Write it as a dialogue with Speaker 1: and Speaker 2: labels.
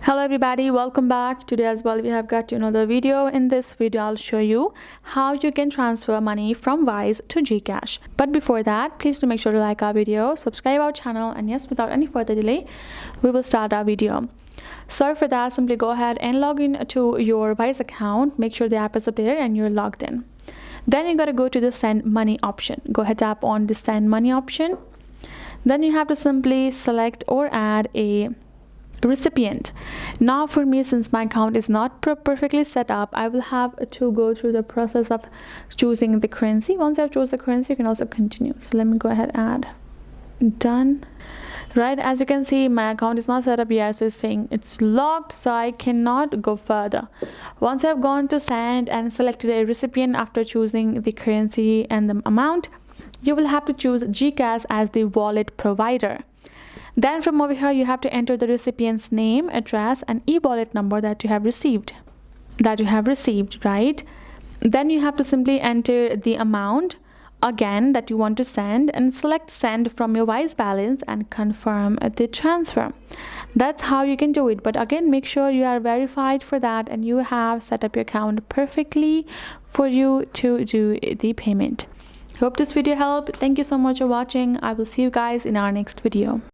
Speaker 1: Hello everybody, welcome back. Today as well we have got another video. In this video I'll show you how you can transfer money from Wise to Gcash. But before that, please do make sure to like our video, subscribe our channel, and yes, without any further delay we will start our video. So for that, simply go ahead and log in to your Wise account. Make sure the app is updated and you're logged in. Then you got to go to the send money option. Go ahead, tap on the send money option. Then you have to simply select or add a recipient. Now for me, since my account is not perfectly set up, I will have to go through the process of choosing the currency. Once I've chosen the currency, you can also continue. So let me go ahead, add, done. Right, as you can see, my account is not set up yet, so it's saying it's locked, so I cannot go further. Once I've gone to send and selected a recipient after choosing the currency and the amount, you will have to choose Gcash as the wallet provider. Then from over here, you have to enter the recipient's name, address, and e-wallet number that you have received, right? Then you have to simply enter the amount again that you want to send and select send from your Wise balance and confirm the transfer. That's how you can do it. But again, make sure you are verified for that and you have set up your account perfectly for you to do the payment. Hope this video helped. Thank you so much for watching. I will see you guys in our next video.